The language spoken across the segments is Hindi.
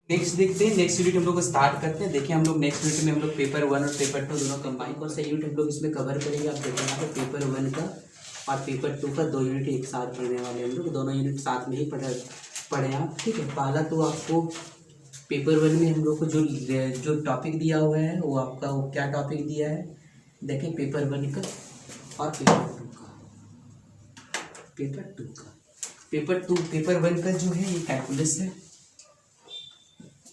नेक्स्ट देखते हैं, नेक्स्ट यूनिट हम लोग स्टार्ट करते हैं। देखिए हम लोग नेक्स्ट यूनिट में हम लोग पेपर 1 और पेपर 2 दोनों कंबाइन कौन सा यूनिट हम लोग इसमें कवर करेंगे। आप देखिए यहाँ पे पेपर 1 का और पेपर 2 का 2 यूनिट एक साथ पढ़ने वाले हम लोग, दोनों यूनिट साथ में ही पढ़े आप, ठीक है। पहला तो आपको पेपर 1 में हम लोग को जो टॉपिक दिया हुआ है वो आपका वो क्या टॉपिक दिया है देखें, पेपर 1 का और पेपर 1 का जो है ये कैलकुलस है,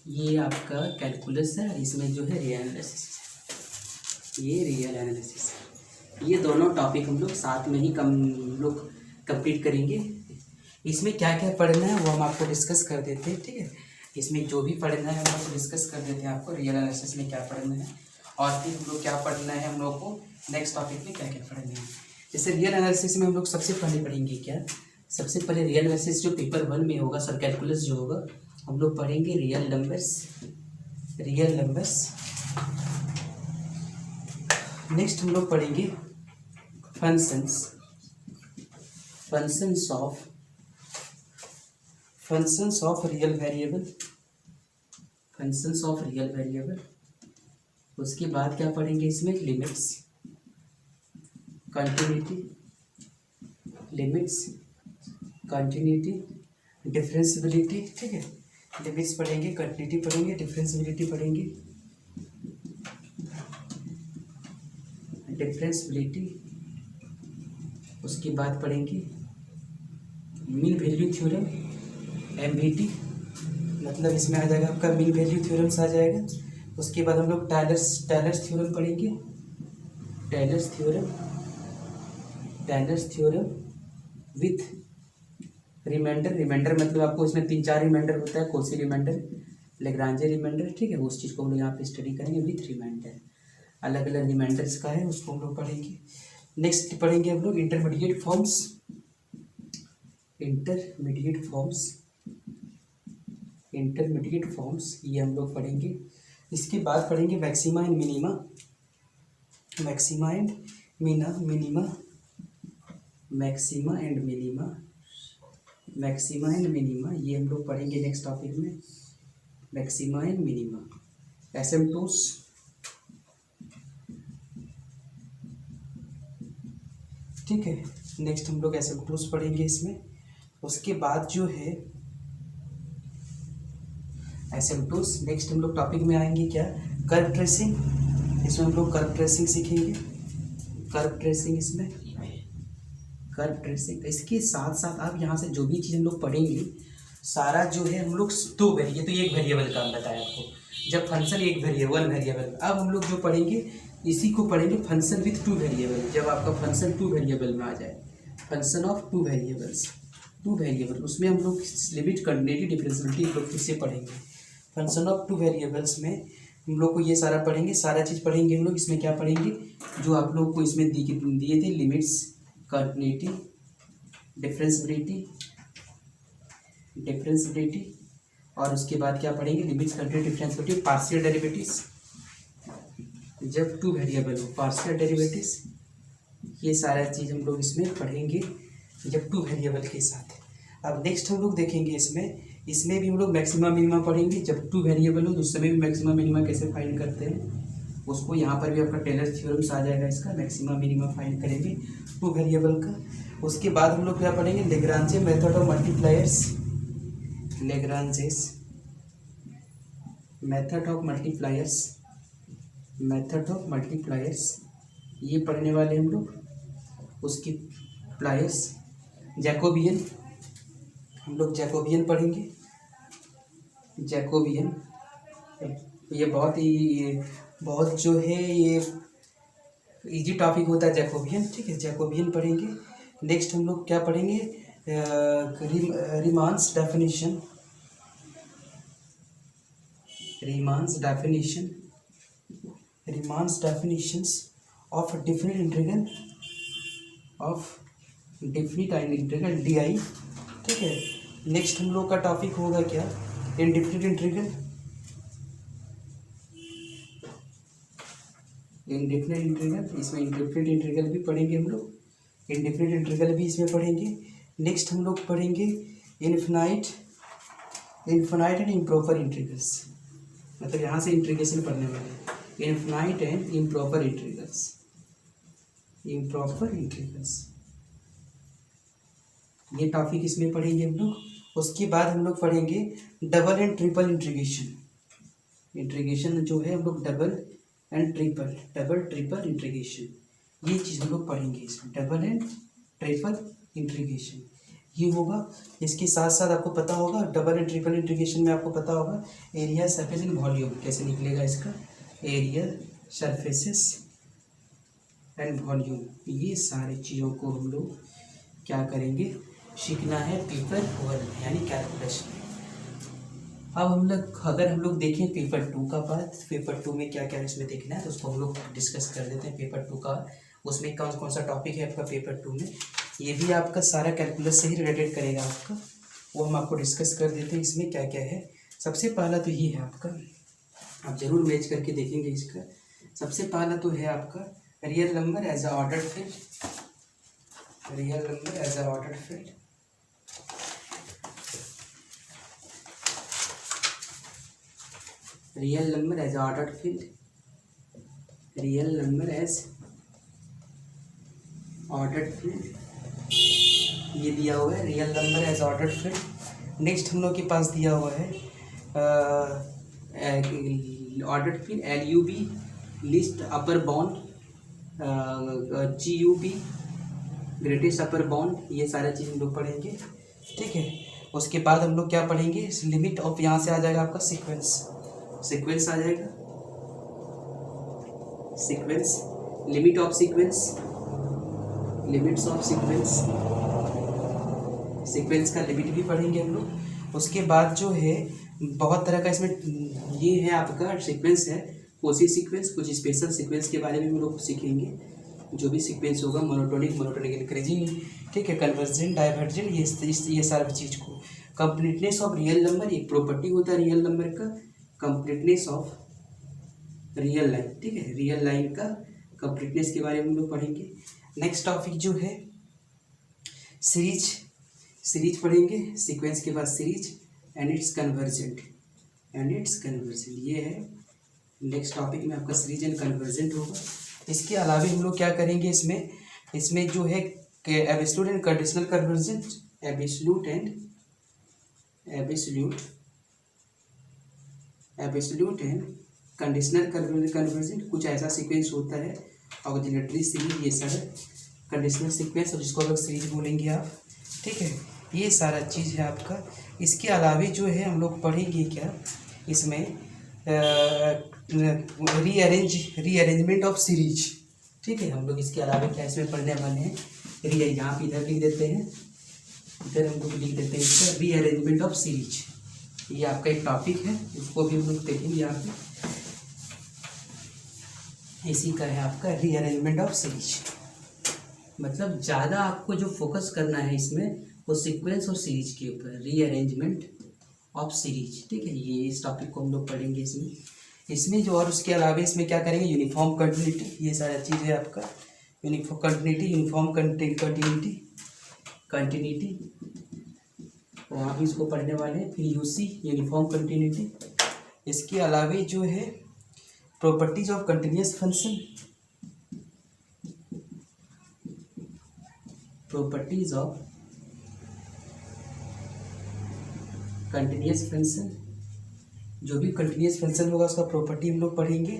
ये आपका कैलकुलस है। इसमें जो है रियल एनालिसिस है, ये रियल एनालिसिस है। ये दोनों टॉपिक हम लोग साथ में ही लोग कंप्लीट करेंगे। इसमें क्या क्या पढ़ना है वो हम आपको डिस्कस कर देते हैं, ठीक है। इसमें जो भी पढ़ना है हम आपको डिस्कस कर देते हैं, आपको रियल एनालिसिस में क्या पढ़ना है और फिर हम लोग क्या पढ़ना है, हम लोग को नेक्स्ट टॉपिक में क्या क्या पढ़ना है। जैसे रियल एनालिसिस में हम लोग सबसे पहले पढ़ेंगे क्या, सबसे पहले रियल एनालिसिस जो पेपर 1 में होगा, सर कैलकुलस जो होगा, हम लोग पढ़ेंगे रियल नंबर्स। नेक्स्ट हम लोग पढ़ेंगे फंक्शंस ऑफ रियल वेरिएबल। उसके बाद क्या पढ़ेंगे इसमें, लिमिट्स, कंटिन्यूटी, डिफरेंशियबिलिटी, ठीक है। लिमिट्स पढ़ेंगे, कंटिन्यूटी पढ़ेंगे, डिफरेंशियबिलिटी पढ़ेंगे, उसके बाद पढ़ेंगे मीन वैल्यू थ्योरम, MVT, मतलब इसमें आ जाएगा आपका मीन वैल्यू थ्योरम्स आ जाएगा। उसके बाद हम लोग टायलर्स थ्योरम पढ़ेंगे, टायलर्स थ्योरम विथ रिमाइंडर मतलब आपको इसमें 3-4 रिमाइंडर होता है, कौशी रिमाइंडर, लेग्रांजे रिमाइंडर, ठीक है। उस चीज़ को हम लोग यहाँ पे स्टडी करेंगे विथ रिमाइंडर, अलग अलग रिमाइंडर्स का है, उसको हम लोग पढ़ेंगे। नेक्स्ट पढ़ेंगे हम लोग इंटरमीडिएट फॉर्म्स, ये हम लोग पढ़ेंगे। इसके बाद पढ़ेंगे मैक्सिमा एंड मिनिमा, ये हम लोग पढ़ेंगे नेक्स्ट टॉपिक में, मैक्सिमा एंड मिनिमा। एसिम्पटोट्स, ठीक है। नेक्स्ट हम लोग एसिम्पटोट्स पढ़ेंगे इसमें। उसके बाद जो है एसिम्पटोट्स, नेक्स्ट हम लोग टॉपिक में आएंगे क्या, कर्व ट्रेसिंग। इसमें हम लोग कर्व ट्रेसिंग सीखेंगे, इसके साथ साथ आप यहाँ से जो भी चीज़ हम लोग पढ़ेंगे सारा जो है हम लोग तो एक वेरिएबल का बताया आपको, जब फंक्शन एक वेरिएबल, अब हम लोग जो पढ़ेंगे इसी को पढ़ेंगे फंक्शन विथ 2 वेरिएबल। जब आपका फंक्शन 2 वेरिएबल में आ जाए, फंक्शन ऑफ 2 वेरिएबल, उसमें हम लोग लिमिट, कंटिन्यूटी, डिफरेंशियबिलिटी हम लोग फिर से पढ़ेंगे। फंक्शन ऑफ 2 वेरिएबल्स में हम लोग को ये सारा पढ़ेंगे, सारा चीज़ पढ़ेंगे हम लोग। इसमें क्या पढ़ेंगे, जो आप लोग को इसमें दिए थे, लिमिट्स, कंटिन्यूटी, डिफरेंशियबिलिटी, और उसके बाद क्या पढ़ेंगे, limits, continuity, differentiability, partial derivatives, जब 2 वेरिएबल हो, पार्शियल डेरिवेटिव्स, ये सारा चीज़ हम लोग इसमें पढ़ेंगे जब 2 वेरिएबल के साथ। अब नेक्स्ट हम लोग देखेंगे इसमें भी हम लोग मैक्सिमा मिनिमा पढ़ेंगे। जब 2 वेरिएबल हो तो उस समय भी मैक्सिमा मिनिमा कैसे फाइंड करते हैं, उसको यहाँ पर भी आपका टेलर थ्योरम्स आ जाएगा, इसका मैक्सिमा मिनिमा फाइंड करेंगे 2 वेरिएबल का। उसके बाद हम लोग क्या पढ़ेंगे, लेग्रांजे मेथड ऑफ मल्टीप्लायर्स, ये पढ़ने वाले हम लोग। उसकी प्लायर्स, जैकोबियन, हम लोग जैकोबियन पढ़ेंगे, ये बहुत जो है ये इजी टॉपिक होता है जैकोबियन, ठीक है, जैकोबियन पढ़ेंगे। नेक्स्ट हम लोग क्या पढ़ेंगे, Riemann's definitions of different integral DI, ठीक है। नेक्स्ट हम लोग का टॉपिक होगा क्या, इनडिफिनिट इंटीग्रल, इसमें इनडिफिनिट इंटीग्रल भी पढ़ेंगे हम लोग, इनडिफिनिट इंटीग्रल भी इसमें पढ़ेंगे। नेक्स्ट हम लोग पढ़ेंगे infinite infinite and improper integrals, मतलब यहाँ से इंटीग्रेशन पढ़ने वाले infinite and improper integrals, improper integrals, ये टॉपिक इसमें पढ़ेंगे हम लोग। उसके बाद हम लोग पढ़ेंगे double and triple integration, integration जो है हम लोग डबल एंड ट्रिपल इंटीग्रेशन, ये चीज़ हम लोग पढ़ेंगे इसमें, डबल एंड ट्रिपल इंटीग्रेशन ये होगा। इसके साथ साथ आपको पता होगा डबल एंड ट्रिपल इंटीग्रेशन में आपको पता होगा एरिया, सरफेस एंड वॉल्यूम कैसे निकलेगा इसका, एरिया, सरफेसेस एंड वॉल्यूम, ये सारी चीज़ों को हम लोग क्या करेंगे, सीखना है पेपर 1 यानी कैलकुलेशन। अब हम लोग अगर हम लोग देखें पेपर 2 का पार्ट, पेपर 2 में क्या क्या इसमें देखना है तो उसको हम लोग डिस्कस कर देते हैं। पेपर 2 का उसमें कौन कौन सा टॉपिक है आपका पेपर 2 में, ये भी आपका सारा कैलकुलस से ही रिलेटेड करेगा आपका, वो हम आपको डिस्कस कर देते हैं इसमें क्या क्या है। सबसे पहला तो ये है आपका, आप जरूर मैच करके देखेंगे इसका। सबसे पहला तो है आपका real number as a ordered field, real number as a ordered field, real number as ordered field, real number as ordered field, ये दिया हुआ है real number as ordered field. Next हम लोग के पास दिया हुआ है ordered field LUB, least upper bound, GUB, greatest upper bound, ये सारा चीज़ हम लोग पढ़ेंगे, ठीक है। उसके बाद हम लोग क्या पढ़ेंगे, लिमिट ऑफ, यहाँ से आ जाएगा आपका सीक्वेंस, सीक्वेंस आ जाएगा, sequence, limit of sequence, limits of sequence, sequence का लिमिट भी पढ़ेंगे हम लोग। उसके बाद जो है बहुत तरह का इसमें ये है आपका सीक्वेंस है, कोसी सीक्वेंस, कुछ स्पेशल सीक्वेंस के बारे में हम लोग सीखेंगे, जो भी सीक्वेंस होगा मोनोटोनिक, मोनोटोनिक इंक्रीजिंग, ठीक है, कन्वर्जेंट, डाइवर्जेंट, ये सारा चीज़ को। कंप्लीटनेस ऑफ रियल नंबर, एक प्रॉपर्टी होता है रियल नंबर का, कंप्लीटनेस ऑफ रियल लाइन, ठीक है, रियल लाइन का कंप्लीटनेस के बारे में हम लोग पढ़ेंगे। नेक्स्ट टॉपिक जो है सीरीज, सीरीज पढ़ेंगे, सीक्वेंस के बाद series and it's convergent, and it's convergent, ये है नेक्स्ट टॉपिक में आपका सीरीज एंड कन्वर्जेंट होगा। इसके अलावा हम लोग क्या करेंगे इसमें, इसमें जो है absolute and conditional convergent, absolute and conditional convergent, कुछ ऐसा सीक्वेंस होता है, ऑक्सिलरी सीरीज, ये सारा कंडीशनल सीक्वेंस, और जिसको हम लोग सीरीज बोलेंगे आप, ठीक है, ये सारा चीज़ है आपका। इसके अलावा जो है हम लोग पढ़ेंगे क्या इसमें, रीअरेंजमेंट ऑफ सीरीज, ठीक है, हम लोग इसके अलावा क्या इसमें पढ़ने वाले हैं, यहाँ पे इधर लिख देते हैं, इधर हम लोग लिख देते हैं इसका रीअरेंजमेंट ऑफ सीरीज, ये आपका एक टॉपिक है, इसको भी हम लोग देखेंगे यहाँ पे, इसी का है आपका रीअरेंजमेंट ऑफ सीरीज। मतलब ज़्यादा आपको जो फोकस करना है इसमें वो सीक्वेंस और सीरीज के ऊपर, रीअरेंजमेंट ऑफ सीरीज, ठीक है, ये इस टॉपिक को हम लोग पढ़ेंगे इसमें जो, और उसके अलावा इसमें क्या करेंगे, यूनिफॉर्म कंटिन्यूटी, ये सारा चीज़ है आपका, यूनिफॉर्म कंटिन्यूटी, यूनिफॉर्म कंटिन्यूटी, वहाँ भी इसको पढ़ने वाले हैं। फिर यूसी, यूनिफॉर्म कंटिन्यूटी। इसके अलावा जो है properties of continuous function, properties of continuous function, जो भी कंटिन्यूअस फंक्शन होगा उसका प्रॉपर्टी हम लोग पढ़ेंगे।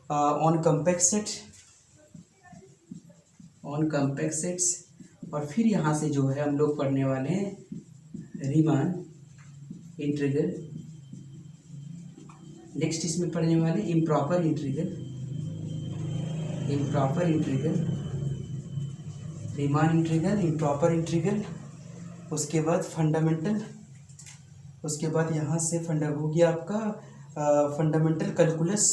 On compact sets, on compact sets, और फिर यहाँ से जो है हम लोग पढ़ने वाले हैं रीमान इंटीग्रल। नेक्स्ट इसमें पढ़ने वाले improper integral, improper integral, Riemann integral, improper integral. उसके बाद फंडामेंटल, उसके बाद यहाँ से हो गया आपका fundamental calculus,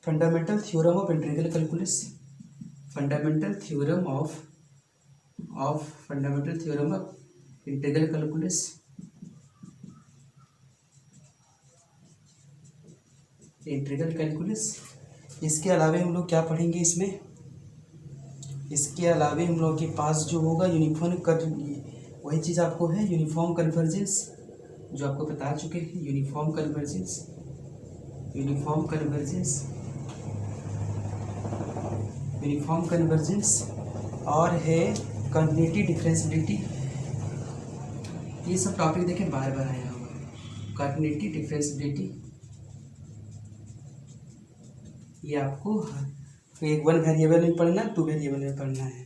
fundamental theorem of integral calculus, fundamental theorem of fundamental theorem of integral calculus. Integral calculus. इसके अलावा हम लोग क्या पढ़ेंगे इसमें, इसके अलावा हम लोग के पास जो होगा यूनिफॉर्म कर, वही चीज़ आपको है यूनिफॉर्म कन्वर्जेंस, जो आपको बता चुके हैं, uniform convergence, uniform convergence, uniform convergence, और है कंटिन्यूटी डिफरेंशियलिटी। ये सब टॉपिक देखें बार बार आया होगा। कंटिन्यूटी डिफरेंशियलिटी ये आपको एक 1 वेरिएबल में पढ़ना, 2 वेरिएबल में पढ़ना है,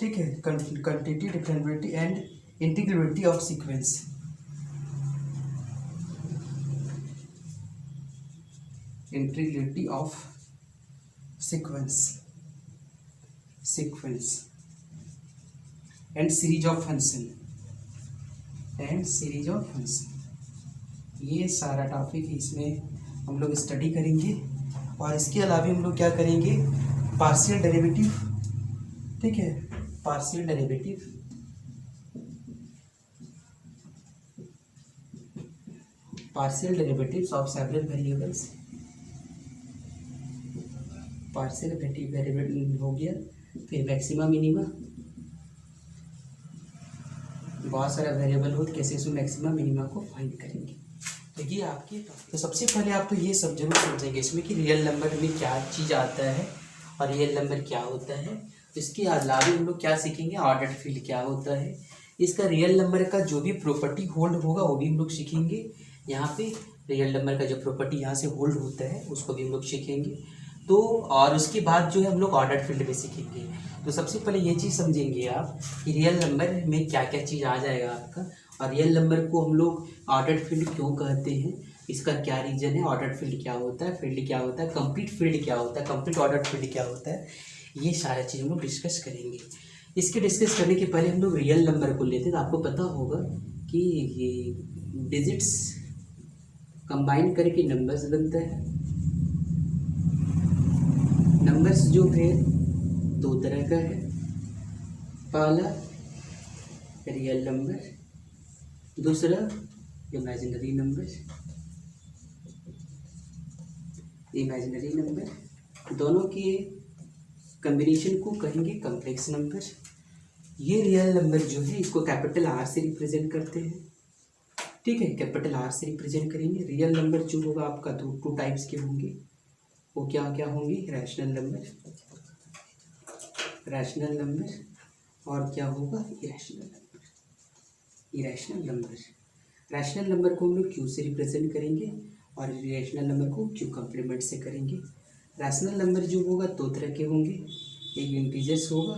ठीक है। Continuity differentiality and integrability of sequence, integrability of sequence, sequence and series of function, and series of function. ये सारा टॉपिक इसमें हम लोग स्टडी करेंगे। और इसके अलावा हम लोग क्या करेंगे, पार्शियल डेरिवेटिव, ठीक है, partial derivative, partial derivatives of several variables, partial derivative हो गया। फिर मैक्सिमा मिनिमा, बहुत सारा वेरिएबल हो तो कैसे उसमें मैक्सिमा मिनिमा को फाइंड करेंगे। तो ये आपके, तो सबसे पहले आप तो ये सब जरूर समझेंगे इसमें कि रियल नंबर में क्या चीज़ आता है और रियल नंबर क्या होता है। इसके अलावा हम लोग क्या सीखेंगे, ऑर्डर्ड फील्ड क्या होता है, इसका रियल नंबर का जो भी प्रॉपर्टी होल्ड होगा वो भी हम लोग सीखेंगे। यहाँ पे रियल नंबर का जो प्रॉपर्टी यहाँ से होल्ड होता है उसको भी हम लोग सीखेंगे। तो और उसके बाद जो है हम लोग ऑर्डर्ड फील्ड में सीखेंगे। तो सबसे पहले ये चीज़ समझेंगे आप कि रियल नंबर में क्या क्या चीज़ आ जाएगा आपका, और रियल नंबर को हम लोग ऑर्डर्ड फील्ड क्यों कहते हैं, इसका क्या रीज़न है, ऑर्डर्ड फील्ड क्या होता है, फील्ड क्या होता है, कंप्लीट फील्ड क्या होता है, कंप्लीट ऑर्डर्ड फील्ड क्या होता है, ये सारा चीज़ हम लोग डिस्कस करेंगे। इसके डिस्कस करने के पहले हम लोग रियल नंबर को लेते हैं। तो आपको पता होगा कि ये डिजिट्स कंबाइन करके नंबर्स बनता है। नंबर्स जो है 2 तरह का है, पहला रियल नंबर, दूसरा इमेजिनरी नंबर। इमेजिनरी नंबर दोनों के कम्बिनेशन को कहेंगे कम्प्लेक्स नंबर। ये रियल नंबर जो है इसको कैपिटल आर से रिप्रेजेंट करते हैं, ठीक है, कैपिटल आर से रिप्रेजेंट करेंगे। रियल नंबर जो होगा आपका 2 टाइप्स के होंगे, वो क्या क्या होंगे, रैशनल नंबर, रैशनल नंबर, और क्या होगा, irrational number. Irrational number, rational number को हम लोग क्यू से रिप्रेजेंट करेंगे और इरेशनल नंबर को क्यू कम्प्लीमेंट से करेंगे। रैशनल नंबर जो होगा 2 तरह के होंगे, एक इंटीजर्स होगा,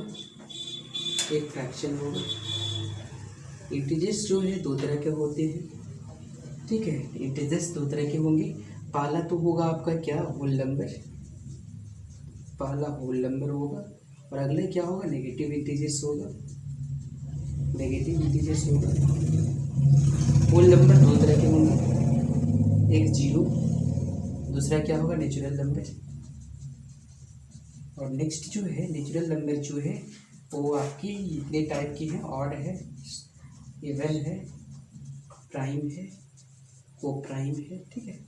एक फ्रैक्शन होगा। इंटीजर्स जो है 2 तरह के होते हैं, ठीक है, इंटीजर्स 2 तरह के होंगे। पहला तो होगा आपका क्या, होल नंबर, पहला होल नंबर होगा, और अगले क्या होगा, नेगेटिव इंटीजर्स होगा, नेगेटिव इंटीजर्स होगा। होल नंबर 2 तरह के होंगे, एक 0, दूसरा क्या होगा, नेचुरल नंबर। और नेक्स्ट जो है नेचुरल नंबर जो है वो आपकी इतने टाइप की है, ऑड है, इवन है, प्राइम है, को प्राइम है, ठीक है,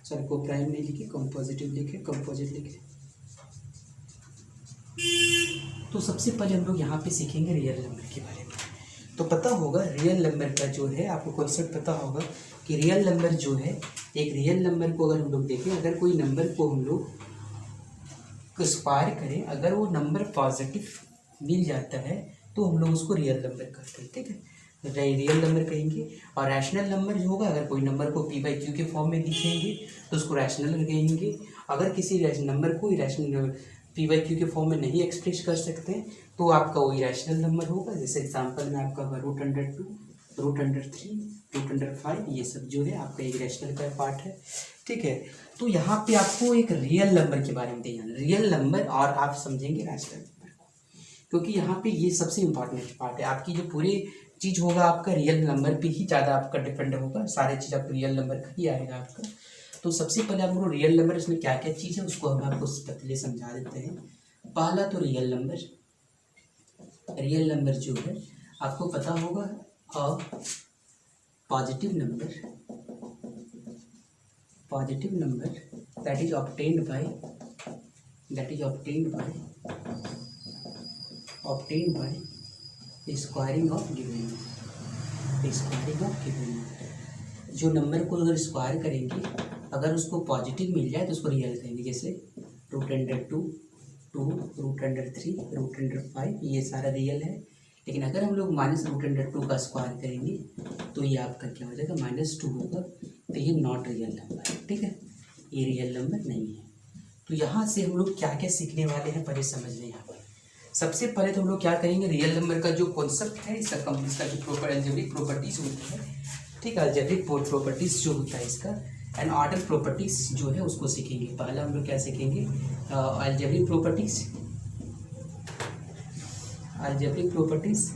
सॉरी को प्राइम नहीं लिखे, कंपोजिटिव लिखे, कंपोजिट लिखे। तो सबसे पहले हम लोग यहाँ पे सीखेंगे रियल नंबर के बारे में। तो पता होगा रियल नंबर का जो है आपको कॉन्सेप्ट पता होगा कि रियल नंबर जो है, एक रियल नंबर को अगर हम लोग देखें, अगर कोई नंबर को हम लोग स्क्वायर करें, अगर वो नंबर पॉजिटिव मिल जाता है तो हम लोग उसको रियल नंबर कहते हैं, ठीक है, रियल नंबर कहेंगे। और रैशनल नंबर जो होगा, अगर कोई नंबर को p/q के फॉर्म में लिखेंगे तो उसको रैशनल कहेंगे। अगर किसी नंबर को इरेशनल p/q के फॉर्म में नहीं एक्सप्रेस कर सकते तो आपका वो इरेशनल नंबर होगा। जैसे एग्जांपल में आपका √2, √3, √5, ये सब जो है आपका इरेशनल का पार्ट है, ठीक है। तो यहाँ पे आपको एक रियल नंबर के बारे में देना, रियल नंबर, और आप समझेंगे रैशनल नंबर को, क्योंकि यहाँ पे ये सबसे इम्पॉर्टेंट पार्ट है। आपकी जो पूरी चीज़ होगा आपका रियल नंबर पे ही ज़्यादा आपका डिपेंड होगा, सारे चीज़ आपका रियल नंबर का ही आएगा आपका। तो सबसे पहले आप लोग रियल नंबर इसमें क्या क्या चीज़ है उसको हम आपको पहले समझा देते हैं। पहला तो रियल नंबर, रियल नंबर जो है आपको पता होगा, a positive number, positive number that is obtained by squaring of given number, squaring of given number. जो नंबर को अगर स्क्वायर करेंगे, अगर उसको पॉजिटिव मिल जाए तो उसको रियल कहेंगे। जैसे √2, 2, √3, √5, ये सारा रियल है। लेकिन अगर हम लोग -√2 का स्क्वायर करेंगे तो ये आपका क्या हो जाएगा, -2 होगा। तो ये नॉट रियल नंबर है, ठीक है, ये रियल नंबर नहीं है। तो यहाँ से हम लोग क्या क्या सीखने वाले हैं पहले समझ लें। यहाँ पर सबसे पहले तो हम लोग क्या करेंगे, रियल नंबर का जो कॉन्सेप्ट है, इसका जो अलजेब्रिक प्रॉपर्टीज होती है, ठीक है, अलजेब्रिक प्रॉपर्टीज जो होता है इसका, एंड ऑर्डर प्रॉपर्टीज जो है उसको सीखेंगे। पहला हम लोग क्या सीखेंगे, algebraic properties, algebraic properties,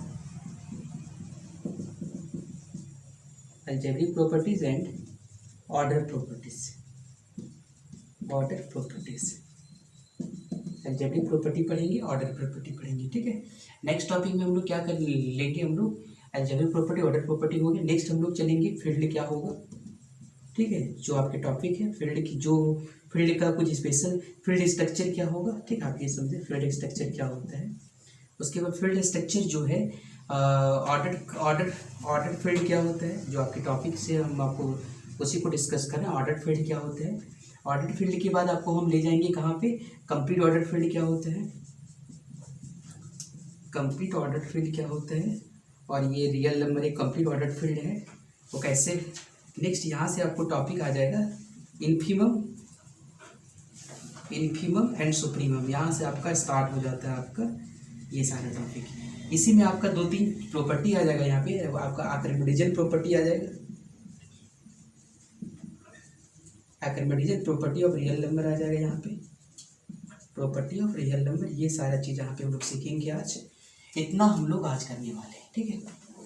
algebraic properties and order properties, order properties. Algebraic property पढ़ेंगे, ऑर्डर प्रॉपर्टी पढ़ेंगे, ठीक है। नेक्स्ट टॉपिक में हम लोग क्या कर लेंगे, हम लोग अलजेब्रिक प्रॉपर्टी, ऑर्डर प्रॉपर्टी हो गई। नेक्स्ट हम लोग चलेंगे फील्ड क्या होगा, ठीक है, जो आपके टॉपिक है फील्ड की, जो फील्ड का कुछ स्पेशल फील्ड स्ट्रक्चर क्या होगा, ठीक है, आप ये समझे फील्ड स्ट्रक्चर क्या होता है। उसके बाद फील्ड स्ट्रक्चर जो है ऑर्डर फील्ड क्या होता है, जो आपके टॉपिक से हम आपको उसी को डिस्कस करें। ऑर्डर फील्ड क्या होता है, ऑर्डर फील्ड के बाद आपको हम ले जाएंगे कहाँ पे, कंप्लीट ऑर्डर फील्ड क्या होता है, कंप्लीट ऑर्डर फील्ड क्या होता है। और ये रियल नंबर एक कंप्लीट ऑर्डर फील्ड है, वो कैसे। नेक्स्ट यहाँ से आपको टॉपिक आ जाएगा इन्फीमम, इन्फीमम एंड सुप्रीमम, यहाँ से आपका स्टार्ट हो जाता है आपका ये सारा टॉपिक। इसी में आपका 2-3 प्रॉपर्टी आ जाएगा, यहाँ पे आपका आर्किमिडीजियन प्रॉपर्टी आ जाएगा, आर्किमिडीजियन प्रॉपर्टी ऑफ रियल नंबर आ जाएगा यहाँ पे, प्रॉपर्टी ऑफ रियल नंबर, ये सारा चीज़ यहाँ पे हम लोग सीखेंगे आज। इतना हम लोग आज करने वाले हैं, ठीक है,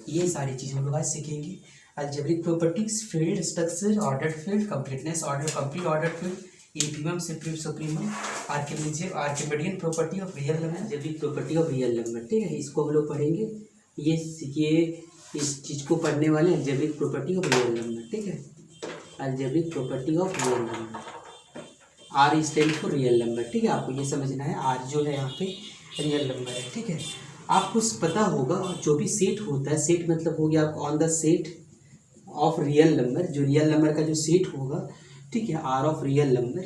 ये सारी चीज़ हम लोग आज सीखेंगे। Algebraic properties, field structure, order field, completeness order, complete order field, infimum, supremum, Archimedean property of real number, algebraic property of real number, ठीक है, इसको हम लोग पढ़ेंगे। ये इस चीज़ को पढ़ने वाले algebraic property of real number, ठीक है, algebraic property of real number. R stand for real number, ठीक है, आपको ये समझना है, आर जो है यहाँ पे रियल नंबर है, ठीक है। आपको पता होगा जो भी सेट होता है, सेट मतलब हो गया on the set of real number, जो रियल नंबर का जो सेट होगा, ठीक है, are of real number,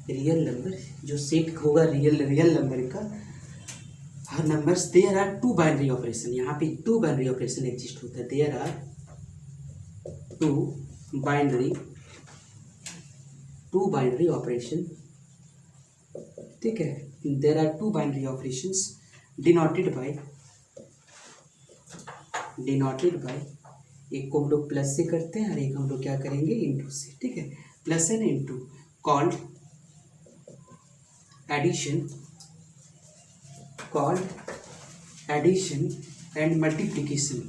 real number जो सेट होगा रियल नंबर का, हर numbers, there are 2 binary operation, यहाँ पे 2 बाइनरी ऑपरेशन एग्जिस्ट होता है, देयर आर 2 बाइनरी ऑपरेशन, ठीक है, there are 2 binary operations denoted by, एक को हम लोग प्लस से करते हैं और एक हम लोग क्या करेंगे इनटू से, ठीक है, plus and into, called addition and multiplication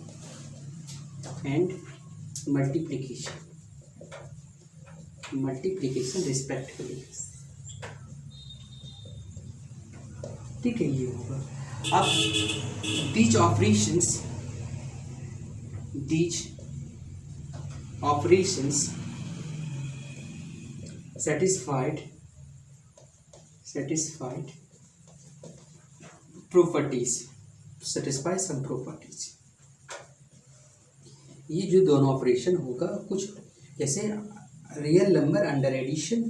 respectively, ठीक है, ये होगा। अब these operations satisfied properties, satisfy some properties, ये जो दोनों ऑपरेशन होगा कुछ जैसे रियल नंबर अंडर एडिशन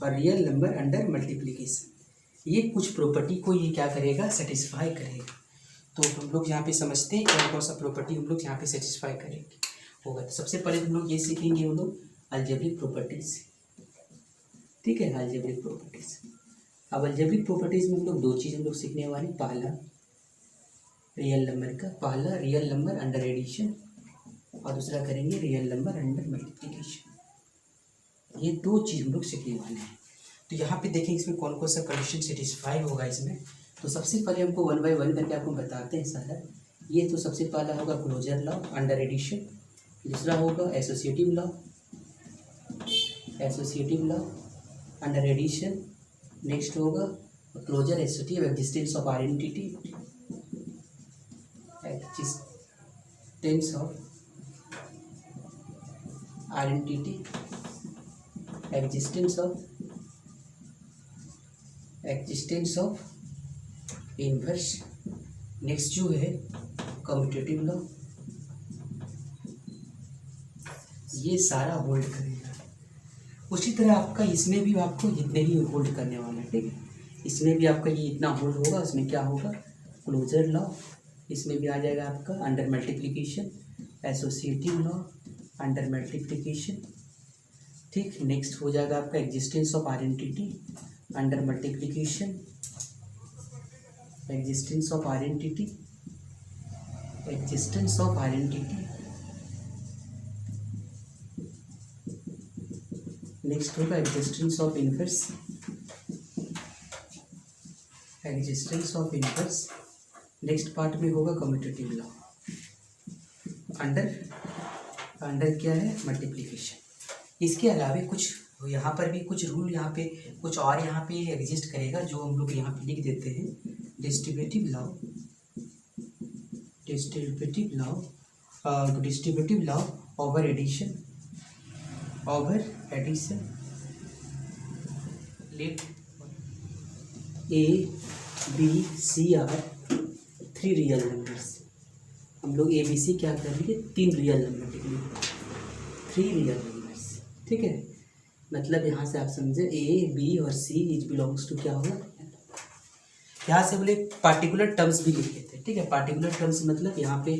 और रियल नंबर अंडर मल्टीप्लिकेशन, ये कुछ प्रॉपर्टी को ये क्या करेगा, सेटिस्फाई करेगा। तो हम लोग यहाँ पे समझते हैं कौन कौन सा प्रॉपर्टी हम लोग यहाँ पे सेटिस्फाई करेंगे होगा। तो सबसे पहले हम लोग ये सीखेंगे हम लोग अलजेब्रिक प्रॉपर्टीज, ठीक है, अलजेब्रिक प्रॉपर्टीज। अब अलजेब्रिक प्रॉपर्टीज में हम लोग 2 चीज़ हम लोग सीखने वाले, पहला रियल नंबर अंडर एडिशन और दूसरा करेंगे रियल नंबर अंडर मल्टीप्लिकेशन। ये 2 चीज़ हम लोग सीखने वाले हैं। तो यहाँ पे देखें इसमें कौन कौन सा कंडीशन सेटिस्फाई होगा इसमें। तो सबसे पहले हमको 1 बाय 1 करके आपको बताते हैं सारा। ये तो सबसे पहला होगा क्लोजर लॉ अंडर एडिशन, दूसरा होगा associative law under addition, next होगा closure associative existence of identity, existence of inverse. Next जो है कम्यूटेटिव लॉ, ये सारा होल्ड करेगा। उसी तरह आपका इसमें भी आपको इतने ही होल्ड करने वाला है, ठीक है। इसमें भी आपका ये इतना होल्ड होगा, उसमें क्या होगा, क्लोजर लॉ। इसमें भी आ जाएगा आपका under multiplication, associative law, under multiplication, ठीक। नेक्स्ट हो जाएगा आपका existence of identity, under multiplication, existence of identity, existence of identity. Next होगा existence of inverse, existence of inverse. Next part में होगा कम्यूटेटिव लॉ, अंडर क्या है, मल्टीप्लिकेशन। इसके अलावा कुछ यहाँ पर भी कुछ रूल, यहाँ पे कुछ और यहाँ पे एग्जिस्ट करेगा जो हम लोग यहाँ पे लिख देते हैं। Distributive law, distributive law, distributive law over addition, over addition. Let A B C are 3 real numbers. हम लोग ए बी सी क्या कर लिए, 3 रियल नंबर लिख लिए, 3 रियल नंबर्स, ठीक है। मतलब यहाँ से आप समझे ए बी और सी इज बिलोंग्स टू क्या होगा, यहाँ से बोले पार्टिकुलर टर्म्स भी लिख लेते हैं, ठीक है। पार्टिकुलर टर्म्स मतलब यहाँ पे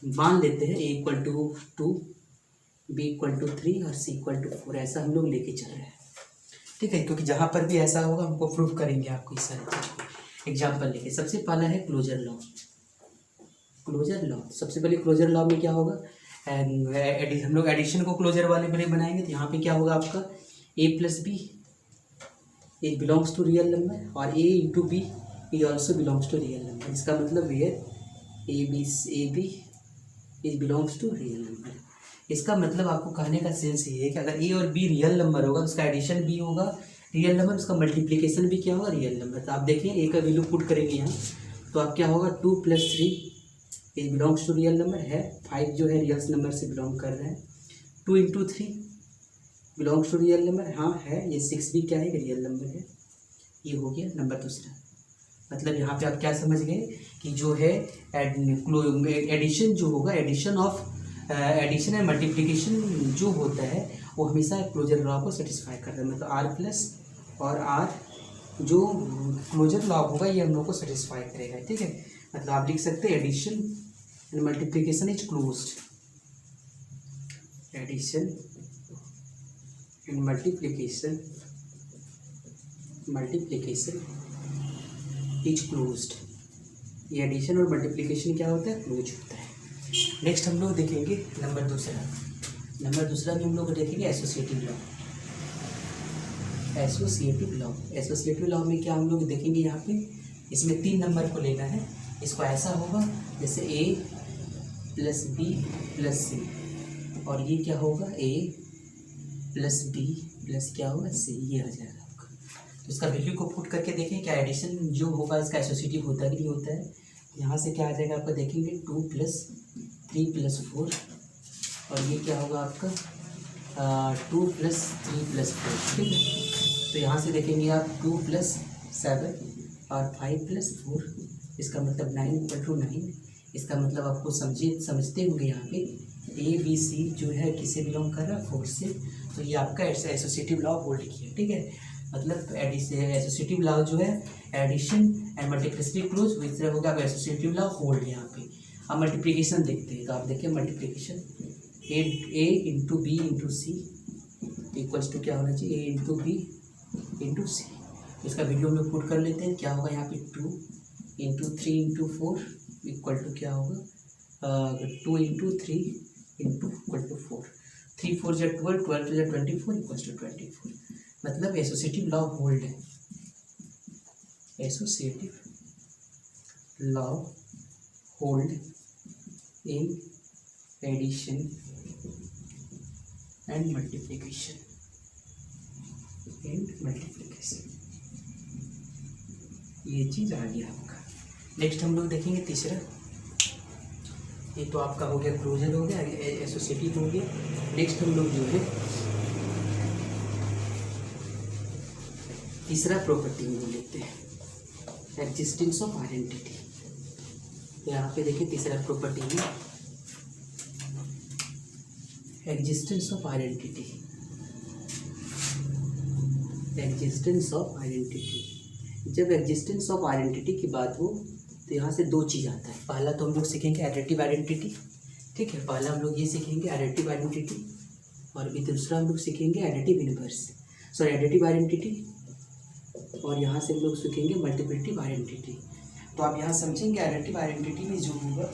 मान लेते हैं A equal to 2, B equal to 3 और सी इक्वल टू 4, ऐसा हम लोग लेके चल रहे हैं, ठीक है। क्योंकि जहाँ पर भी ऐसा होगा हमको प्रूफ करेंगे आपको इस सारी चीज़ को। एग्जाम्पल लेके सबसे पहला है क्लोजर लॉ। क्लोजर लॉ, सबसे पहले क्लोजर लॉ में क्या होगा, हम लोग एडिशन को क्लोजर वाले में बनाएंगे तो यहाँ पे क्या होगा आपका A plus B is belongs to real number और A into B is also belongs to real number. इसका मतलब where A B is belongs to real number. इसका मतलब आपको कहने का सेंस ये है कि अगर ए और बी रियल नंबर होगा उसका एडिशन भी होगा रियल नंबर, उसका मल्टीप्लिकेशन भी क्या होगा, रियल नंबर। तो आप देखिए ए का वैल्यू पुट करेंगे यहाँ तो आप क्या होगा 2 + 3 is belongs to real number है, 5 जो है रियल नंबर से बिलोंग कर रहे हैं, 2 × 3 बिलोंग्स टू रियल नंबर, हाँ है, ये 6 भी क्या है, रियल नंबर है। ये हो गया नंबर दूसरा। मतलब यहाँ पे आप क्या समझ गए कि जो है एडिशन जो होगा, एडिशन एंड मल्टीप्लिकेशन जो होता है वो हमेशा क्लोजर लॉ को सेटिस्फाई करता है। मतलब आर प्लस और आर जो क्लोजर लॉ होगा ये हम लोग को सेटिस्फाई करेगा, ठीक है। मतलब आप लिख सकते हैं addition and multiplication is closed, addition and multiplication is closed. ये एडिशन और मल्टीप्लिकेशन क्या होता है, क्लोज होता है। नेक्स्ट हम लोग देखेंगे नंबर दूसरा में हम लोग देखेंगे एसोसिएटिव लॉ। एसोसिएटिव लॉ में क्या हम लोग देखेंगे, यहाँ पे इसमें 3 नंबर को लेना है। इसको ऐसा होगा जैसे ए प्लस बी प्लस सी, और ये क्या होगा ए प्लस बी प्लस क्या होगा सी, ये आ जाएगा आपका। तो इसका वैल्यू को पुट करके देखें क्या एडिशन जो होगा इसका एसोसिएटिव होता है कि नहीं होता है। यहाँ से क्या आ जाएगा आपका, देखेंगे 2 + 3 + 4, और ये क्या होगा आपका 2 + 3 + 4, ठीक है। तो यहाँ से देखेंगे आप 2 + 7 और 5 + 4, इसका मतलब 9 = 9। इसका मतलब आपको समझते होंगे यहाँ पे ए बी सी जो है किससे बिलोंग कर रहा है, 4 से। तो ये आपका एसोसिएटिव लॉ होल्ड किया, ठीक है। मतलब एसोसिएटिव लॉ जो है एडिशन एंड मल्टीप्लिसिटी क्लोज विच होगा एसोसिएटिव लॉ होल्ड यहाँ पे। अब मल्टीप्लिकेशन देखते हैं तो आप देखिए multiplication A into B into C equals to क्या होना चाहिए, A into B into C. इसका वैल्यू हम लोग पुट कर लेते हैं, क्या होगा यहाँ पे 2 × 3 × 4 इक्वल टू क्या होगा 2 × 3 इक्वल टू 4, 3 × 4 = 12, 12 × 24 इक्वल्स टू 24। मतलब एसोसिएटिव लॉ होल्ड है, associative law hold in addition and multiplication ये चीज़ आ गया आपका। नेक्स्ट हम लोग देखेंगे तीसरा। ये तो आपका हो गया क्लोजर हो गया, एसोसिएटिव हो गया। नेक्स्ट हम लोग जो है तीसरा प्रॉपर्टी में लेते हैं, एग्जिस्टेंस ऑफ आइडेंटिटी। यहाँ पे देखिए तीसरा प्रॉपर्टी में existence of identity, existence of identity. जब एग्जिस्टेंस ऑफ आइडेंटिटी की बात हो तो यहाँ से दो चीज़ आता है। पहला तो हम लोग सीखेंगे एडिटिव आइडेंटिटी, ठीक है, पहला हम लोग ये सीखेंगे एडिटिव आइडेंटिटी, और भी दूसरा हम लोग सीखेंगे additive inverse, sorry additive identity, और यहाँ से हम लोग सीखेंगे मल्टीप्लिकेटिव आइडेंटिटी। तो आप यहाँ समझेंगे एडिटिव आइडेंटिटी में जो होगा,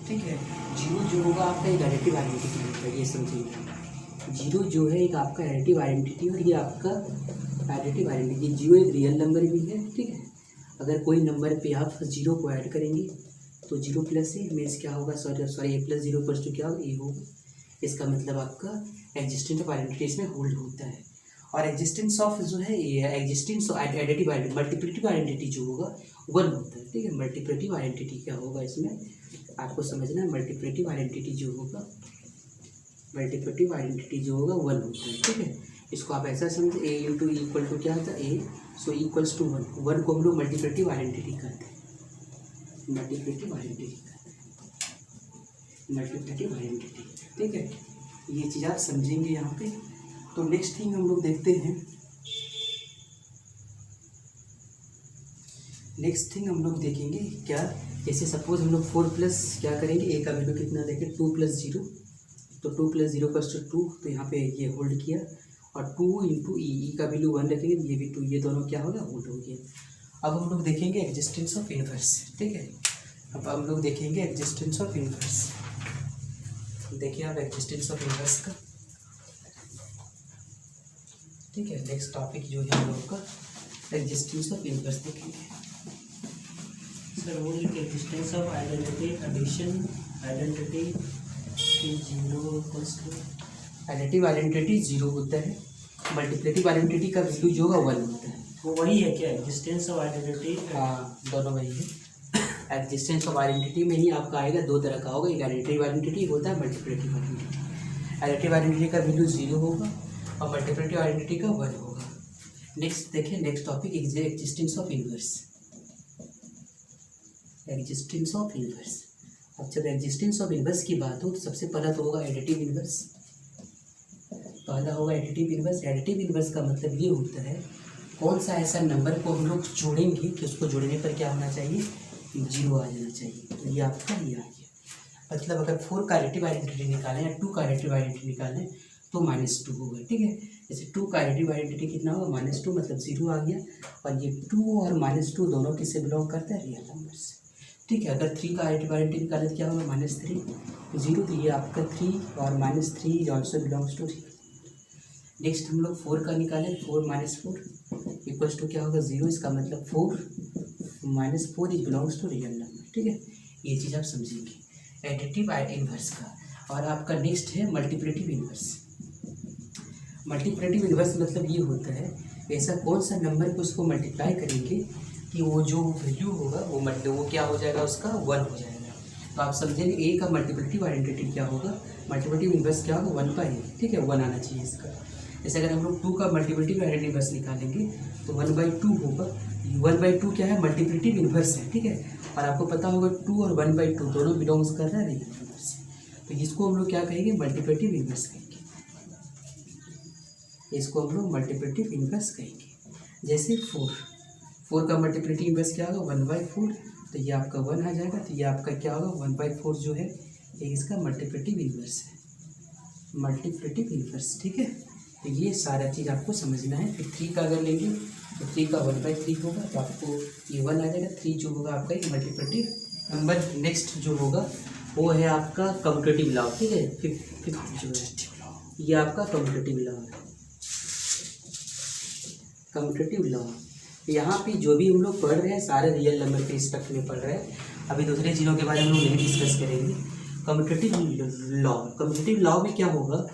ठीक है, जीरो जो होगा आपका एक एडिटिव आइडेंटिटी होता है, ये समझिए। जीरो जो है एक आपका एडिटिव आइडेंटिटी, और ये आपका एडिटिव आइडेंटिटी। जीरो एक रियल नंबर भी है, ठीक है। अगर कोई नंबर पे आप जीरो को ऐड करेंगे तो जीरो प्लस ए मीन्स क्या होगा, सॉरी ए प्लस जीरो प्लस टू क्या होगा, ए होगा। इसका मतलब आपका एग्जिस्टेंस ऑफ आइडेंटिटी इसमें होल्ड होता है। और एग्जिस्टेंस ऑफ जो है ये existence of additive identity, multiplicative identity जो होगा वन होता है, ठीक है। मल्टीप्लिकेटिव आइडेंटिटी क्या होगा इसमें आपको समझना है। मल्टीप्लिकेटिव आइडेंटिटी जो होगा, मल्टीप्लिकेटिव आइडेंटिटी जो होगा वन होता है, ठीक है। इसको आप ऐसा समझे, ए इंटू इक्वल टू क्या होता है, A so equals to one. One को हम लोग मल्टीप्लिकेटिव आइडेंटिटी कहते हैं, मल्टीप्लिकेटिव आइडेंटिटी कहते हैं, मल्टीप्लिकेटिव आइडेंटिटी, ठीक है। ये चीज़ आप समझेंगे यहाँ पे। तो नेक्स्ट थिंग हम लोग देखते हैं, नेक्स्ट थिंग हम लोग देखेंगे क्या, जैसे सपोज हम लोग 4 प्लस क्या करेंगे, ए का वैल्यू कितना देखें 2 प्लस जीरो, तो 2 प्लस जीरो प्लस 2, तो यहाँ पे ये होल्ड किया, और 2 इंटू ई का वैल्यू 1 रखेंगे, ये भी 2, ये दोनों क्या हो गया, होल्ड हो गया। अब हम लोग देखेंगे एग्जिस्टेंस ऑफ इनवर्स, ठीक है। अब हम लोग देखेंगे एग्जिस्टेंस ऑफ इनवर्स। देखिए आप एग्जिस्टेंस ऑफ इनवर्स का, ठीक है। नेक्स्ट टॉपिक जो है हम लोग का एग्जिस्टेंस ऑफ इनवर्स देखेंगे। सर वो existence of identity addition identity zero equals to, additive identity zero होता है, मल्टीप्लिकेटिव आइडेंटिटी का वैल्यू जो होगा वन होता है। वो वही है क्या, एग्जिस्टेंस ऑफ आइडेंटिटी? हाँ, दोनों वही है। एग्जिस्टेंस ऑफ आइडेंटिटी में ही आपका आएगा, दो तरह का होगा, एक एडिटिव आइडेंटिटी होता है, मल्टीप्लिकेटिव आइडेंटिटी। एडिटिव आइडेंटिटी का वैल्यू जीरो होगा और मल्टीप्लिकेटिव आइडेंटिटी का वन होगा। नेक्स्ट देखिए, next topic existence of inverse, existence of inverse. अब जब एग्जिस्टेंस ऑफ इनवर्स की बात हो तो सबसे पहला तो होगा एडिटिव इनवर्स, पहला होगा एडिटिव इनवर्स। एडिटिव इनवर्स का मतलब ये होता है कौन सा ऐसा नंबर को हम लोग जोड़ेंगे कि उसको जोड़ने पर क्या होना चाहिए, जीरो आ जाना चाहिए। तो ये आपका ये आ गया। मतलब अगर 4 का एडिटिव आइडेंटिटी निकालें या 2 का एडिटिव आइडेंटिटी निकालें तो -2 होगा, ठीक है। जैसे 2 का एडिटिव आइडेंटिटी कितना होगा, -2 मतलब जीरो आ गया। और ये 2 और -2 दोनों किससे बिलोंग करता है, रियल नंबर से, ठीक है। अगर 3 का एडिटिव आइडेंटिटी निकालें तो क्या होगा, -3 जीरो, तो ये आपका 3 और -3 is also belongs to real. Next हम लोग 4 का निकालें, 4 - 4 इक्वल्स टू क्या होगा, जीरो। इसका मतलब 4 - 4 is belongs to real number, ठीक है। ये चीज़ आप समझेंगे एडिटिव इनवर्स का। और आपका नेक्स्ट है मल्टीप्लिकेटिव इनवर्स। मल्टीप्लिकेटिव इनवर्स मतलब ये होता है ऐसा कौन सा नंबर को उसको मल्टीप्लाई करेंगे कि वो जो वैल्यू होगा वो क्या हो जाएगा, उसका 1 हो जाएगा। तो आप समझेंगे ए का मल्टीप्लिकेटिव आइडेंटिटी क्या होगा, मल्टीप्लिकेटिव इनवर्स क्या होगा, 1/a, ठीक है, 1 आना चाहिए इसका। जैसे अगर हम लोग 2 का मल्टीप्लिकेटिव आइडेंटिटी इनवर्स निकालेंगे तो 1/2 होगा। 1/2 क्या है, मल्टीप्लिकेटिव इनवर्स है, ठीक है। और आपको पता होगा 2 और 1/2 दोनों बिलोंग्स कर रहा है रियल नंबर से, तो इसको हम लोग क्या कहेंगे, मल्टीप्लिकेटिव इनवर्स कहेंगे। इसको हम लोग मल्टीप्लिकेटिव इनवर्स कहेंगे। जैसे 4 का मल्टीप्लिकेटिव इनवर्स क्या होगा, 1/4, तो ये आपका 1 आ जाएगा। तो ये आपका क्या होगा, 1/4 जो है ये इसका मल्टीप्लिकेटिव इनवर्स है, मल्टीप्लिकेटिव इनवर्स, ठीक है। तो ये सारा चीज़ आपको समझना है। फिर 3 का अगर लेंगे तो 3 का 1/3 होगा, तो आपको ये 1 आ जाएगा। 3 जो होगा आपका एक मल्टीप्लिकेटिव नंबर। नेक्स्ट जो होगा वो है आपका कम्यूटेटिव लॉ, ठीक है। फिफ्थ जो है ये आपका कम्यूटेटिव लॉ है, कम्यूटेटिव लॉ। यहाँ पे जो भी हम लोग पढ़ रहे हैं सारे रियल नंबर के रिस्पेक्ट में पढ़ रहे हैं। अभी दूसरे चीज़ों के बारे में हम लोग नहीं डिस्कस करेंगे। कम्यूटेटिव लॉ, कम्यूटेटिव लॉ में क्या होगा,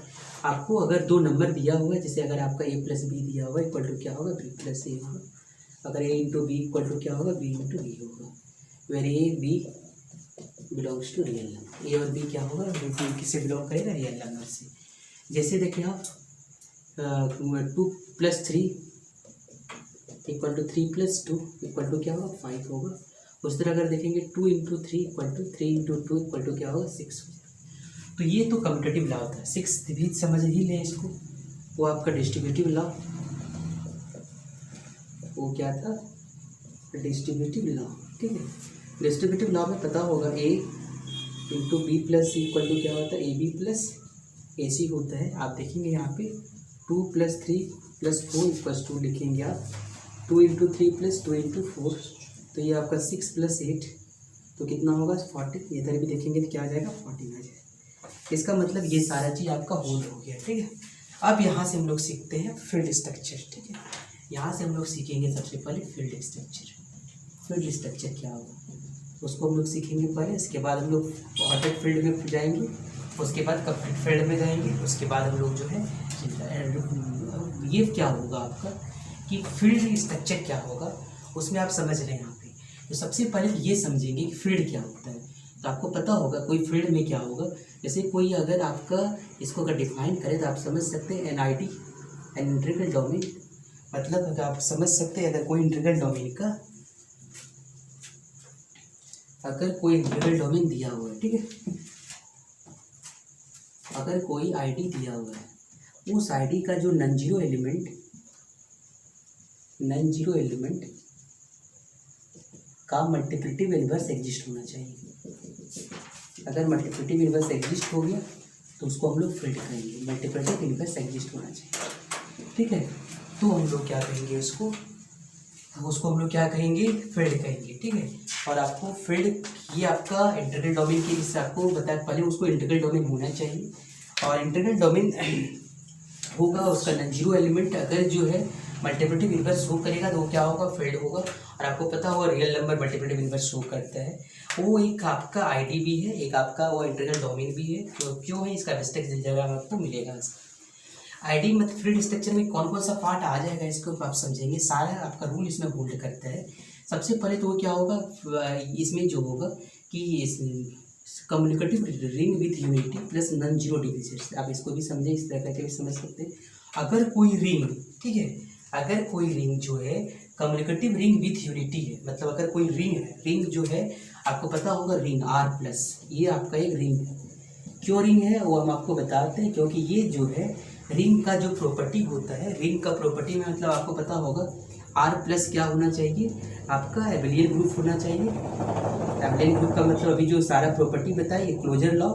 आपको अगर 2 नंबर दिया हुआ है, जैसे अगर आपका a + b दिया हुआ है इक्वल टू क्या होगा, b + a होगा। अगर a × b इक्वल टू क्या होगा, b × b होगा। Where a b belongs to real number, a और b क्या होगा, b किससे बिलोंग करेगा, रियल नंबर से। जैसे देखिए आप 2 + 3 इक्वल टू 3 + 2 इक्वल टू क्या होगा, 5 होगा। उस तरह अगर देखेंगे 2 × 3 इक्वल टू 3 × 2 इक्वल टू क्या होगा, 6 होगा। तो ये तो कम्यूटेटिव लॉ था, 6 भी समझ ही लें इसको, वो आपका डिस्ट्रीब्यूटिव लॉ, वो क्या था, डिस्ट्रीब्यूटिव लॉ। ठीक है, डिस्ट्रीब्यूटिव लॉ में पता होगा A into B plus equal to क्या होता है, AB प्लस AC होता है। आप देखेंगे यहाँ पे 2 + 3 + 4 = 2 लिखेंगे आप, 2 × 3 + 2 × 4, तो ये आपका 6 + 8 तो कितना होगा 40। इधर भी देखेंगे तो क्या आ जाएगा 40 आ जाएगा। इसका मतलब ये सारा चीज़ आपका होल हो गया। ठीक है, अब यहाँ से हम लोग सीखते हैं फील्ड स्ट्रक्चर। ठीक है, यहाँ से हम लोग सीखेंगे सबसे पहले फील्ड स्ट्रक्चर। फील्ड स्ट्रक्चर क्या होगा उसको हम लोग सीखेंगे पहले, इसके बाद हम लोग ऑर्डर फील्ड में जाएंगे, उसके बाद कंप्लीट फील्ड में जाएंगे, उसके बाद हम लोग जो है ये क्या होगा आपका कि फील्ड स्ट्रक्चर क्या होगा उसमें आप समझ रहे हैं यहाँ पे। तो सबसे पहले ये समझेंगे कि फील्ड क्या होता है। तो आपको पता होगा कोई फील्ड में क्या होगा, जैसे कोई अगर आपका इसको अगर डिफाइन करें तो आप समझ सकते हैं NID, इंटीग्रल डोमेन, मतलब अगर आप समझ सकते हैं अगर कोई इंटीग्रल डोमेन का अगर कोई इंटीग्रल डोमेन दिया हुआ है, ठीक है, अगर कोई ID दिया हुआ है, उस ID का जो नॉन जीरो एलिमेंट का मल्टीप्लिकेटिव इनवर्स एग्जिस्ट होना चाहिए। अगर मल्टीप्लिकेटिव इनवर्स एग्जिस्ट हो गया तो उसको हम लोग फील्ड कहेंगे, मल्टीप्लिकेटिव इनवर्स एग्जिस्ट होना चाहिए। ठीक है, तो हम लोग क्या कहेंगे उसको हम लोग क्या कहेंगे, फील्ड कहेंगे। ठीक है, और आपको फील्ड ये आपका इंटीग्रल डोमेन के जिससे आपको बताया पहले उसको इंटीग्रल डोमेन होना चाहिए, और इंटीग्रल डोमेन होगा उसका नॉन जीरो एलिमेंट अगर जो है मल्टीप्लिकेटिव इनवर्स शो करेगा तो वो क्या होगा, फील्ड होगा। और आपको पता होगा real number multiplicative inverse show करता है, वो एक आपका ID भी है, एक आपका वो इंटीग्रल डोमेन भी है। तो क्यों है इसका डिस्ट्रक्चर जगह में आपको मिलेगा। ID मतलब फील्ड स्ट्रक्चर में कौन कौन सा पार्ट आ जाएगा इसको आप समझेंगे, सारा आपका रूल इसमें होल्ड करता है। सबसे पहले तो वो क्या होगा इसमें जो होगा कि communicative ring with unity plus non zero divisors, आप इसको भी समझें, इस तरह करके भी समझ सकते हैं। अगर कोई रिंग, ठीक है, अगर कोई रिंग जो है कम्युनिकेटिव रिंग विथ यूनिटी है, मतलब अगर कोई रिंग है, रिंग जो है आपको पता होगा रिंग R+, ये आपका एक रिंग है। क्यों रिंग है वो हम आपको बताते हैं, क्योंकि ये जो है रिंग का जो प्रॉपर्टी होता है, रिंग का प्रॉपर्टी में मतलब आपको पता होगा R+ क्या होना चाहिए, आपका एबेलियन ग्रुप होना चाहिए। एबेलियन ग्रुप का मतलब अभी जो सारा प्रॉपर्टी बताई, closure law,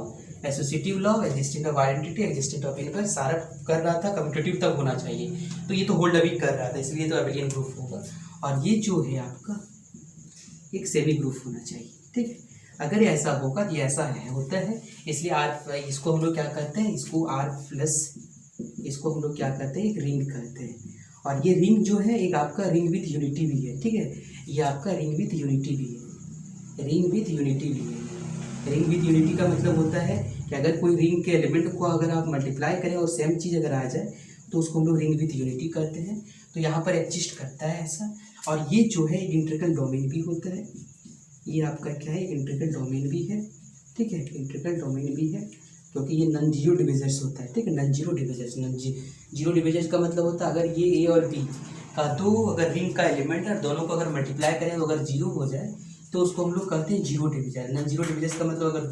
associative law, existence of identity, existence of inverse, सारा कर रहा था, कम्यूटेटिव तक होना चाहिए, तो ये तो होल्ड अभी कर रहा था, इसलिए तो एबेलियन ग्रुप होगा। और ये जो है आपका एक सेमी ग्रुप होना चाहिए। ठीक है, अगर ऐसा होगा तो ये ऐसा है होता है, इसलिए R इसको हम लोग क्या कहते हैं, इसको R+, इसको हम लोग क्या कहते हैं, एक रिंग कहते हैं। और ये रिंग जो है एक आपका रिंग विथ यूनिटी भी है। ठीक है, ये आपका रिंग विथ यूनिटी भी है, रिंग विथ यूनिटी भी है। रिंग विथ यूनिटी का मतलब होता है कि अगर कोई रिंग के एलिमेंट को अगर आप मल्टीप्लाई करें और सेम चीज़ अगर आ जाए तो उसको हम लोग रिंग विथ यूनिटी करते हैं। तो यहाँ पर एग्जिस्ट करता है ऐसा। और ये जो है इंटीग्रल डोमेन भी होता है, ये आपका क्या है, इंटीग्रल डोमेन भी है। ठीक है, इंटीग्रल डोमेन भी है क्योंकि ये नॉन जीरो डिविजर्स होता है। ठीक है, non zero divisors, zero divisors का मतलब होता है अगर ये A और B का दो अगर रिंग का एलिमेंट है, दोनों को अगर मल्टीप्लाई करें तो अगर जीरो हो जाए तो उसको हम लोग कहते हैं zero division. Non zero divisors का मतलब अगर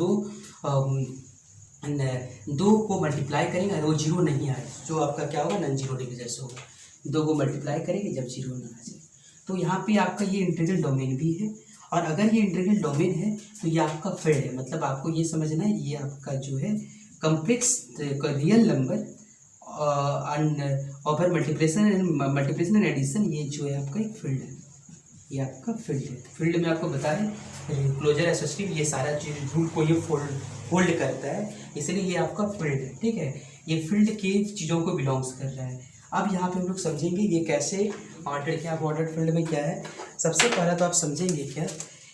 दो को मल्टीप्लाई करेंगे वो जीरो नहीं आए, जो आपका क्या होगा, नॉन जीरो डिविजर्स होगा। दो को मल्टीप्लाई करेंगे जब जीरो ना आ जाए, तो यहाँ पे आपका ये इंटीग्रल डोमेन भी है। और अगर ये इंटीग्रल डोमेन है तो ये आपका फील्ड है, मतलब आपको ये समझना है ये आपका जो है complex real number over multiplication and addition, ये जो है आपका एक फील्ड है, ये आपका फील्ड है। फील्ड में आपको बता दें क्लोजर एसोसिएटिव ये सारा चीज रूल को ये होल्ड करता है, इसलिए ये आपका फील्ड है। ठीक है, ये फील्ड के चीज़ों को बिलोंग्स कर रहा है। अब यहाँ पे हम लोग समझेंगे ये कैसे ऑर्डर, क्या ऑर्डर फील्ड में क्या है। सबसे पहला तो आप समझेंगे क्या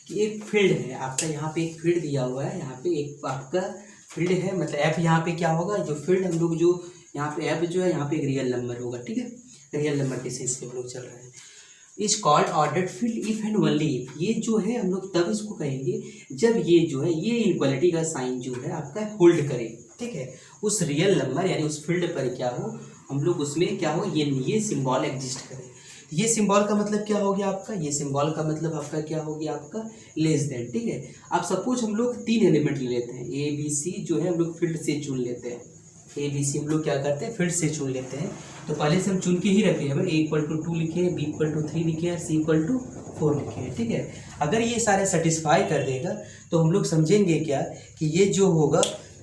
कि एक फील्ड है आपका, यहाँ पे एक फील्ड दिया हुआ है, यहाँ पे एक आपका फील्ड है, मतलब एफ यहाँ पे क्या होगा, जो फील्ड हम लोग जो यहाँ पे एफ जो है यहाँ पे एक रियल नंबर होगा। ठीक है, रियल नंबर के सेंस पे हम लोग चल रहे हैं। Is called ordered field if and only if, ये जो है हम लोग तब इसको कहेंगे जब ये जो है ये इनक्वालिटी का साइन जो है आपका होल्ड करे। ठीक है, उस रियल नंबर यानी उस फील्ड पर क्या हो, हम लोग उसमें क्या हो, ये सिंबल एग्जिस्ट करे। ये सिंबल का मतलब क्या हो गया आपका, ये सिंबल का मतलब आपका क्या हो गया आपका लेस देन, ठीक है। अब सपोज हम लोग 3 एलिमेंट ले लेते हैं, ए बी सी जो है हम लोग फील्ड से चुन लेते हैं, ए बी सी हम लोग क्या करते हैं फील्ड से चुन लेते हैं। तो पहले से हम चुन के ही रखे हैं, ए इक्वल टू 2 लिखे, बी इक्वल टू 3 लिखे और सी इक्वल टू 4 लिखे हैं, ठीक है। अगर ये सारे सेटिस्फाई कर देगा तो हम लोग समझेंगे क्या कि ये जो होगा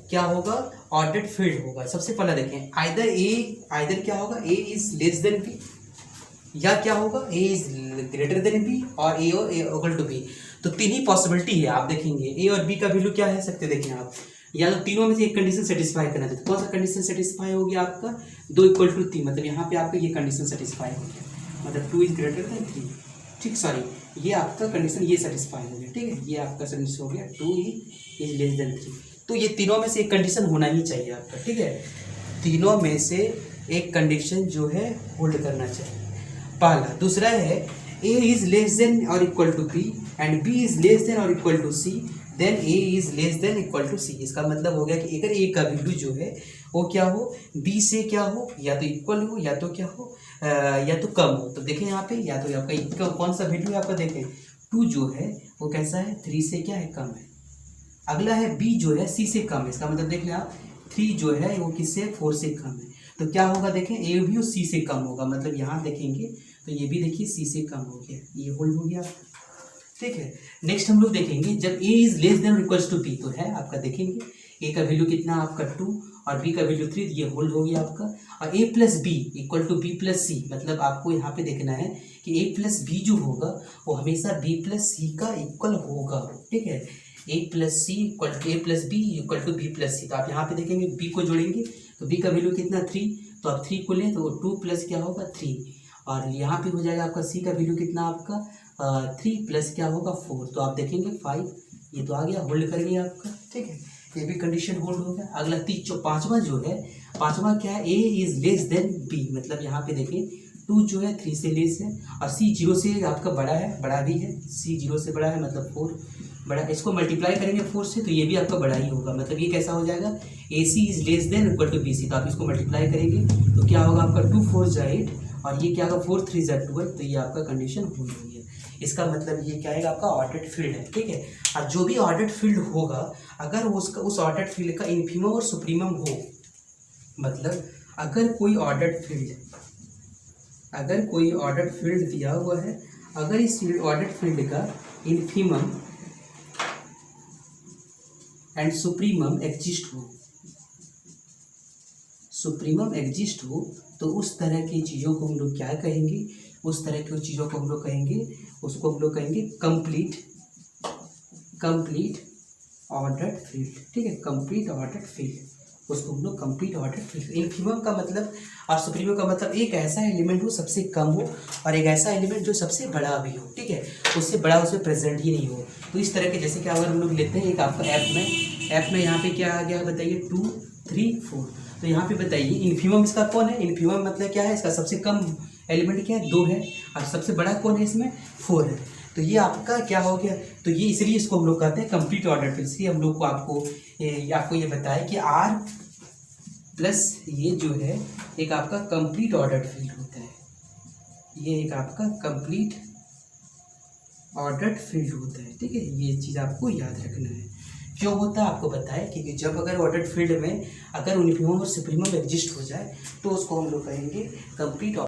क्या होगा ऑर्डर्ड फील्ड होगा। सबसे पहले देखें आइदर क्या होगा ए इज लेस देन बी, या क्या होगा ए इज ग्रेटर देन बी और ए इक्वल टू बी। तो 3 ही पॉसिबिलिटी है, आप देखेंगे ए और बी का वैल्यू क्या है सकते देखें आप, या तो तीनों में से एक कंडीशन सेटिस्फाई करना है। तो कौन सा कंडीशन सेटिस्फाई हो गया आपका 2 इक्वल टू 3, मतलब यहाँ पे आपका ये कंडीशन सेटिस्फाई हो गया, मतलब 2 इज ग्रेटर देन 3, ठीक, सॉरी ये आपका कंडीशन ये सेटिस्फाई हो गया, ठीक है, ये आपका कंडीशन हो गया 2 इज लेस देन 3। तो ये तीनों में से एक कंडीशन होना ही चाहिए आपका, ठीक है, तीनों में से एक कंडीशन जो है होल्ड करना चाहिए पहला। दूसरा है ए इज लेस देन और equal to B and B is less than और equal to C, then A is less than equal to C. इसका मतलब हो गया कि अगर ए का वैल्यू जो है वो क्या हो बी से क्या हो, या तो इक्वल हो या तो क्या हो या तो कम हो। तो देखें यहाँ पे या तो आपका कौन सा वैल्यू है आपका देखें 2 जो है वो कैसा है 3 से क्या है कम है। अगला है बी जो है सी से कम है, इसका मतलब देख लें आप 3 जो है वो किससे 4 से कम है। तो क्या होगा देखें ए भी सी से कम होगा, मतलब यहाँ देखेंगे तो ये भी देखिए सी से कम हो गया, ये होल्ड हो गया, ठीक है। नेक्स्ट हम लोग देखेंगे जब A is less than equals to B, तो है आपका देखेंगे ए का वैल्यू कितना आपका 2 और बी का वैल्यू 3, ये होल्ड हो गया आपका। और A plus B equal to B plus C, मतलब आपको यहाँ पे देखना है कि ए प्लस बी जो होगा वो हमेशा बी प्लस सी का इक्वल होगा, ठीक है। A plus C equal to A plus B equal to B plus C. तो आप यहाँ पे देखेंगे बी को जोड़ेंगे तो बी का वैल्यू कितना 3, तो आप 3 को लें तो 2 प्लस क्या होगा 3, और यहाँ पे हो जाएगा आपका सी का वैल्यू कितना आपका 3 प्लस क्या होगा 4, तो आप देखेंगे 5, ये तो आ गया होल्ड कर गया आपका, ठीक है, ये भी कंडीशन होल्ड हो गया। अगला पाँचवा जो है, पाँचवा क्या है A is less then B, मतलब यहाँ पे देखें 2 जो है 3 से लेस है और सी 0 से आपका बड़ा है, बड़ा भी है, सी 0 से बड़ा है मतलब 4 बड़ा, इसको मल्टीप्लाई करेंगे 4 से तो ये भी आपका बड़ा ही होगा, मतलब ये कैसा हो जाएगा A C is less than equal to B C. तो आप इसको मल्टीप्लाई करेंगे तो क्या होगा आपका 2 4 जा 8 और ये क्या होगा 4 3 जा 12, तो ये आपका कंडीशन होल्ड हो गया। इसका मतलब ये क्या है आपका ऑर्डर्ड फील्ड है, ठीक है। और जो भी ऑर्डर्ड फील्ड होगा अगर उसका उस ऑर्डर्ड फील्ड का इन्फिमम और सुप्रीमम हो, मतलब अगर कोई ऑर्डर्ड फील्ड दिया हुआ है, अगर इस ऑर्डर्ड फील्ड का इन्फिमम एंड सुप्रीमम एग्जिस्ट हो, तो उस तरह की चीज़ों को हम लोग क्या कहेंगे, उस तरह की चीज़ों को हम लोग कहेंगे, उसको हम लोग कहेंगे कंप्लीट ऑर्डर्ड फील्ड, ठीक है, कंप्लीट ऑर्डर्ड फील्ड, उसको हम लोग कंप्लीट ऑर्डर्ड फील्ड। इन्फिमम का मतलब और सुप्रीमम का मतलब एक ऐसा एलिमेंट हो सबसे कम हो और एक ऐसा एलिमेंट जो सबसे बड़ा भी हो, ठीक है, उससे बड़ा उसमें प्रेजेंट ही नहीं हो। तो इस तरह के जैसे कि अगर हम लोग लेते हैं एक आपका ऐप में यहाँ पे क्या आ गया बताइए 2 3 4, तो यहाँ पे बताइए इन्फिमम इसका कौन है, इन्फिमम मतलब क्या है इसका सबसे कम एलिमेंट क्या है 2 है और सबसे बड़ा कौन है इसमें 4 है। तो ये आपका क्या हो गया, तो ये इसलिए इसको हम लोग कहते हैं कंप्लीट ऑर्डर फील्ड। इसलिए हम लोग को आपको ये बताया कि आर प्लस ये जो है एक आपका कंप्लीट ऑर्डर फील्ड होता है, ये एक आपका कंप्लीट ऑर्डर्ड फील्ड होता है, ठीक है, ये चीज़ आपको याद रखना है। क्यों होता है आपको बताया, क्योंकि जब अगर ऑर्डर्ड फील्ड में अगर यूनिफॉर्म और सुप्रीमम एग्जिस्ट हो जाए तो उसको हम लोग कहेंगे कंप्लीट